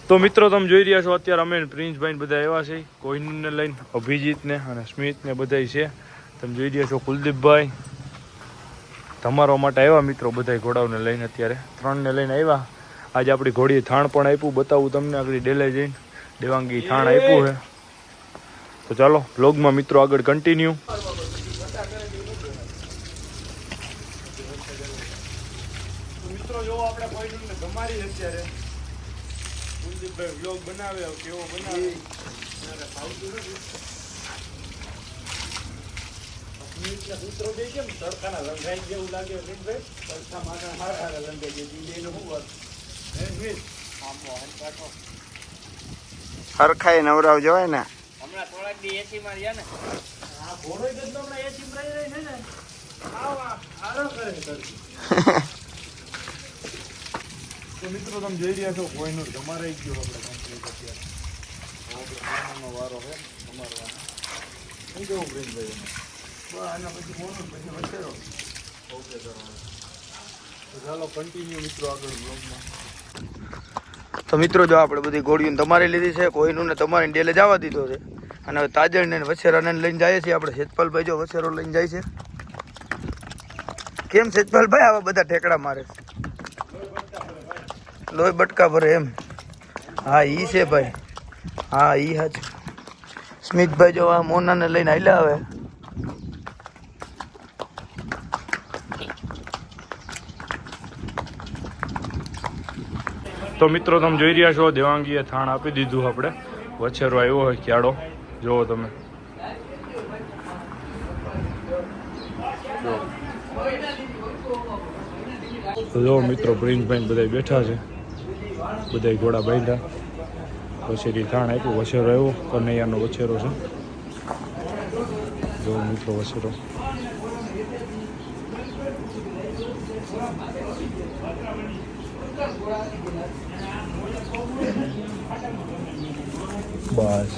તો મિત્રો તમે જોઈ રહ્યા છો અત્યારે અમે પ્રિન્સભાઈ બધા એવા છે, કોહિનૂરને લઈને અભિજીતને અને સ્મિતને બધા છે. તમે જોઈ રહ્યા છો કુલદીપભાઈ તમારા માટે આવ્યા મિત્રો બધા ઘોડાઓને લઈને, અત્યારે 3ને લઈને આવ્યા. આજે આપણી ઘોડીએ થાણ પણ આપ્યું, બતાવું તમને આગળ ડેલે જઈને દેવાંગી થાણ આપ્યું છે. તો ચાલો બ્લોગમાં મિત્રો આગળ કન્ટિન્યુ. મિત્રો જો આપણે કોહિનૂરને ગમારી અત્યારે કુલદીપભાઈ વ્લોગ બનાવે કેવો બનાવે ફાવતું નથી. સૂત્રો બે કેમ તડકાના રંગાઈ જેવું લાગે સ્મિતભાઈ? તડકા માથા મારા રંગાઈ જાય એનું શું વાત હે સ્મિત? હરખાઈ નવરાવ જવાય ને. હમણાં થોડાક દી એસી માં રહ્યા ને. આ ઘોડો જ હમણાં એસી રહી રહી છે ને આવા આરો કરે તડકી. તો મિત્રો તમે જોઈ રહ્યા છો કોહિનૂર તમારે જ ગયો આપણે કમ્પ્લીટ અત્યારે. આપણે વારો છે તમારો શું કેવું પ્રિન્સભાઈ? આના પછી મોનું પછી વચ્ચેરો ઓકે કરવાનો. તો ચાલો કન્ટિન્યુ મિત્રો આગળ બ્લોગમાં. તો મિત્રો જો આપણે બધી ઘોડીઓ તમારે લીધી છે, કોઈનું ને તમારે ડેલે જવા દીધો છે. અને હવે તાજણને વછેરાને લઈને જઈએ છીએ આપણે. સેજપાલભાઈ જો વછેરો લઈને જાય છે. કેમ સેજપાલભાઈ આવા બધા ઠેકડા મારે? લોહી બટકા ભરે એમ? હા ઈ છે ભાઈ, હા ઈ હાચ. સ્મિતભાઈ જો આ મોનાને લઈને આયલા હવે. તો મિત્રો તમે જોઈ રહ્યા છો દેવાંગીએ થાણ આપી દીધું, આપણે વછેરો આવ્યો હોય ક્યાડો જુઓ તમે. તો જો મિત્રો પ્રિન્સભાઈ બધા બેઠા છે, બધા ઘોડા બાંધ્યા પછી થાણ આપ્યું. વછેરો આવ્યો, કનૈયાનો વછેરો છે. જો મિત્રો વછેરો બસ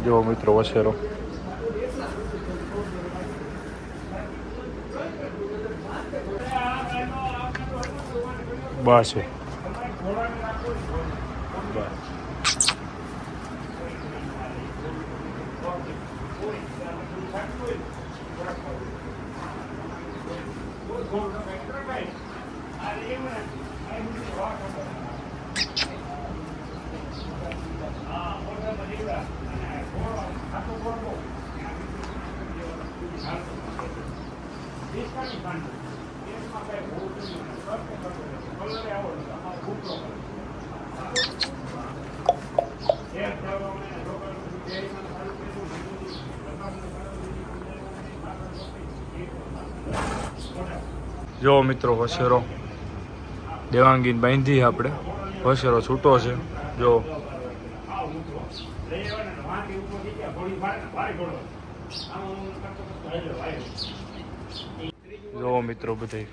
જો મિત્રો વછેરો બસ છે. જો મિત્રો વછેરો દેવાંગીને બાંધી આપણે. વછેરો છૂટો છે જો. જો મિત્રો બધા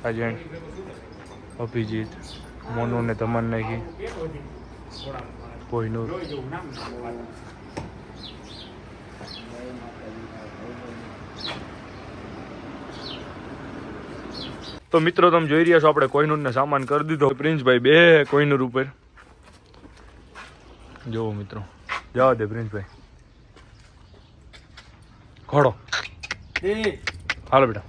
આજે અભિજીત મોનું ને ધમન નાખી કોહિનૂર. તો મિત્રો તમે જોઈ રહ્યા છો આપણે કોહિનૂરને સામાન કરી દીધો. પ્રિન્સભાઈ બે કોહિનૂર ઉપર જો મિત્રો જવા દે પ્રિન્સભાઈ. ઘોડો હાલો બેટા.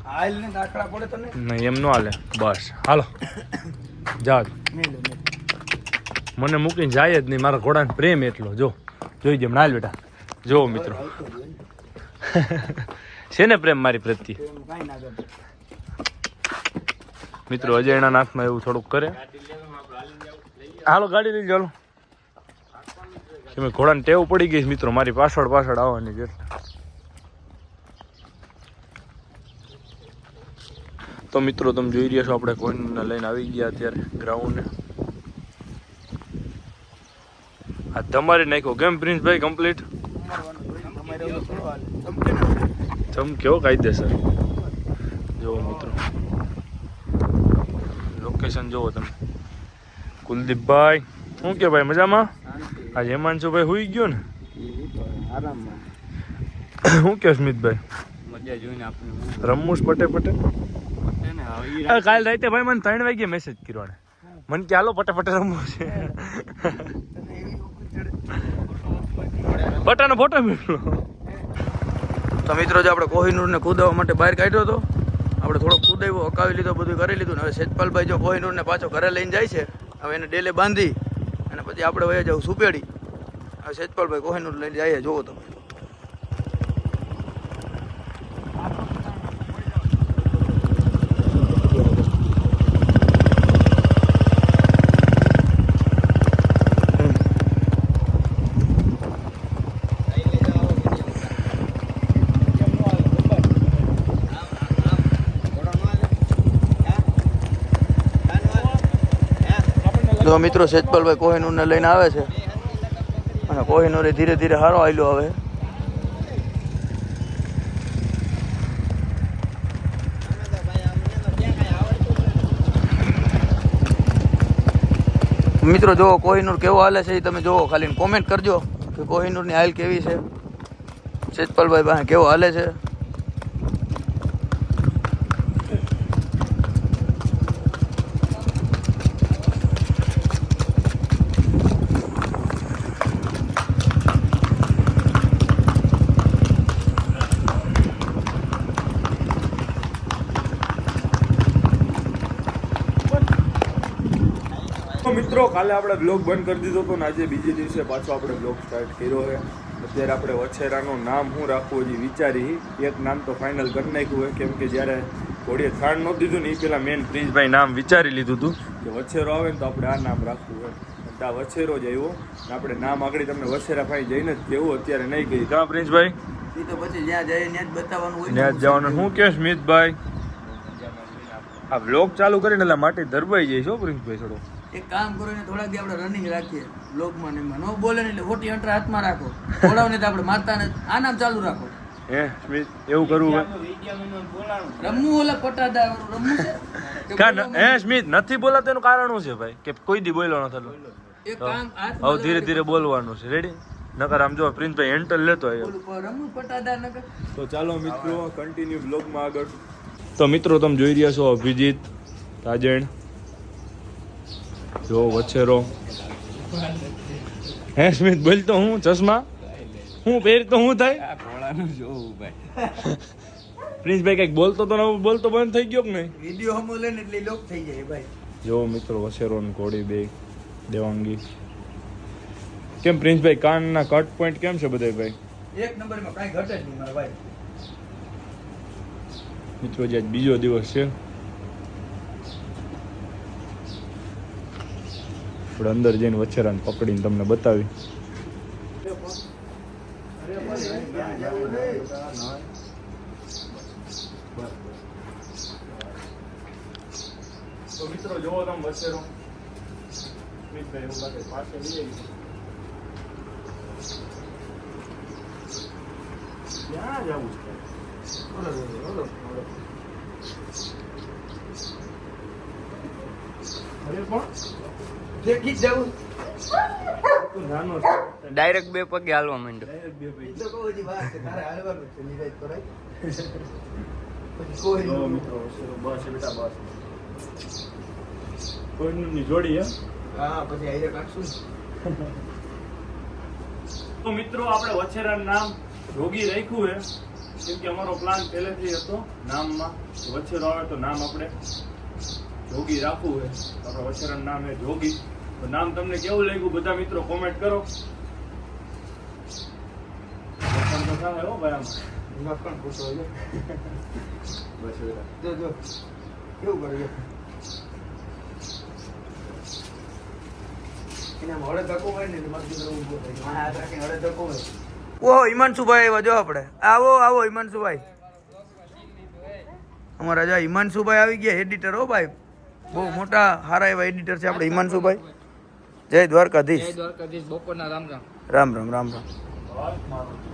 હાલ ને દાખલા પડે તને નહીં એમ ન હાલે. બસ હાલો જા. મને મૂકીને જાય જ નહીં. મારા ઘોડાને પ્રેમ એટલો જો. જોઈ જેમ હાલ બેટા. જો મિત્રો છે ને પ્રેમ મારી પ્રત્યે. મિત્રો અજયના નાથમાં એવું થોડુંક કરે. હાલો ગાડી લઈ ચાલો. ઘોડાને ટેવ પડી ગઈ મિત્રો મારી પાછળ પાછળ આવવાની છે. તો મિત્રો તમે જોઈ રહ્યા છો આપણે કોહિનૂરને લઈને આવી ગયા અત્યારે ગ્રાઉન્ડને. આ તમારી નાખ્યો કેમ પ્રિન્સભાઈ કમ્પ્લીટ? ચમક્યો કાયદેસર. જુઓ મિત્રો લોકેશન જુઓ તમે. કુલદીપભાઈ શું કે ભાઈ મજામાં? આજે હેમાંશુભાઈ હુઈ ગયો ને શું કે સ્મિતભાઈ? મજા જોઈને આપણે રમવું પટે કાલ રાતે ભાઈ મને 3 વાગ્યે મેસેજ કર્યો ને. મને કે હાલો પટે રમવું છે પટાનો ફોટો મેળવો. તો મિત્રો જો આપણે કોહિનૂરને કૂદાવવા માટે બહાર કાઢ્યો હતો, આપણે થોડોક કૂદાવ્યો, હકાવી લીધો, બધું કરી લીધું ને હવે સેજપાલભાઈ જો કોહિનૂરને પાછો ઘરે લઈને જાય છે. હવે એને ડેલે બાંધી અને પછી આપણે વયા જાવ સુપેડી. હવે સેજપાલભાઈ કોહિનૂર લઈને જઈએ, જોવો તમે. તો મિત્રો સેજપાલભાઈ કોહિનૂરને લઈને આવે છે અને કોહિનૂર ધીરે ધીરે હારો આવેલો હવે. મિત્રો જો કોહિનૂર કેવો હાલે છે એ તમે જોવો, ખાલી કોમેન્ટ કરજો કે કોહિનૂરની હાલ કેવી છે, સેજપાલભાઈ પાસે કેવો હાલે છે. તો મિત્રો કાલે આપણે બ્લોગ બંધ કરી દીધો હતો ને આજે બીજે દિવસે પાછો આપણે બ્લોગ સ્ટાર્ટ કર્યો છે. અત્યારે આપણે વછેરાનું નામ શું રાખવું હજી વિચારી, એક નામ તો ફાઇનલ કરી નાખ્યું હોય, કેમ કે જ્યારે ઘોડીએ થાણ નહોતું દીધું ને એ પહેલાં મેન પ્રિન્સભાઈ નામ વિચારી લીધું હતું કે વછેરો આવે ને તો આપણે આ નામ રાખવું હોય. આ વછેરો જ આવ્યો ને આપણે નામ આગળ તમને વછેરા ભાઈ જઈને જ કેવું અત્યારે નહીં કહી કાં પ્રિન્સભાઈ? એ તો પછી જ્યાં જાય ત્યાં જ બતાવવાનું હોય, ત્યાં જ જવાનું. શું કે સ્મિતભાઈ આ બ્લોગ ચાલુ કરીને એટલે માટી ધરબાઈ જાય છો પ્રિન્સભાઈ થોડો. એક કામ કરો ને થોડાક દી આપણે રનિંગ રાખીએ બ્લોગમાં ને એમાં ન બોલે ને એટલે ખોટી અંતરા હાથમાં રાખો, બોલાવને તો આપણે મારતાને આ નામ ચાલુ રાખો. હે સ્મિત એવું કરવું હોય? રમવું ઓલા પટાદા રમવું છે હે સ્મિત નથી બોલાતું એનું કારણ શું છે ભાઈ? કે કોઈ દી બોલ્યો ન થતો. એક કામ હવે ધીરે ધીરે બોલવાનું છે. રેડી? નકર આમ જો પ્રિન્સભાઈ એન્ટર લેતો હોય. રમવું પટાદા નકર. તો ચાલો મિત્રો કન્ટિન્યુ બ્લોગમાં આગળ. તો મિત્રો તમે જોઈ રહ્યા છો અભિજીત તાજણ જો વછેરો. હે સ્મિત બોલતો હું ચશ્મા હું પહેરતો હું થાય પ્રિન્સભાઈ કઈક બોલતો તો બોલતો બંધ થઈ ગયો કે નહીં? વિડિયો હમો લે ને એટલે લોક થઈ જાય ભાઈ. જો મિત્રો વછેરો ને ઘોડી બે દેવાંગી. કેમ પ્રિન્સભાઈ કાનના કટ પોઈન્ટ કેમ છે બધા ભાઈ? એક નંબરમાં કાંઈ ઘટે જ નહીં મારા ભાઈ. મિત્રો જે આજ બીજો દિવસ છે આપણે અંદર જઈને વછેરાને પકડીને તમને બતાવી. તો મિત્રો જોવો તમે વછેરો ક્યાં જવું છે? અરે પણ દેખી જ જવું નાનો છે. ડાયરેક્ટ બે પગે હાલવા માંડ્યો. તો કહું હજી વાર છે, તારે હાલવાનું છે નિરાજ તો રાઈટ. પછી કોઈ જો મિત્રો વછેરો બસ બેટા બસ કોઈની જોડી હે. હા પછી આઈએ કાઢશું. તો મિત્રો આપણે વછેરાનું નામ જોગી રાખ્યું છે, કેમ કે અમારો પ્લાન પહેલેથી હતો નામમાં વછેરો આવે તો નામ આપણે જોગી રાખવું છે. આપણા વછેરાનું નામ છે જોગી. તો નામ તમને કેવું લાગ્યું બધા મિત્રો કોમેન્ટ કરો. પસંદ તો થાય હો ભાઈ આમાં. પણ પૂછો જો જો જો કેવું કરે એના મોડે ધક્કો હોય ને મસ્તી કરવું ઉભો થાય. હા હાથ રાખીને મોડે ધક્કો હોય. ઓહો હિમાંશુભાઈ આવ્યા જો આપણે. આવો આવો હિમાંશુભાઈ. અમારા જો હિમાંશુભાઈ આવી ગયા એડિટર હો ભાઈ. બહુ મોટા સારા એવા એડિટર છે આપણે હિમાંશુભાઈ. જય દ્વારકાધીશ. જય દ્વારકાધીશ. બપોરના રામ રામ. રામ રામ રામ રામ. મારું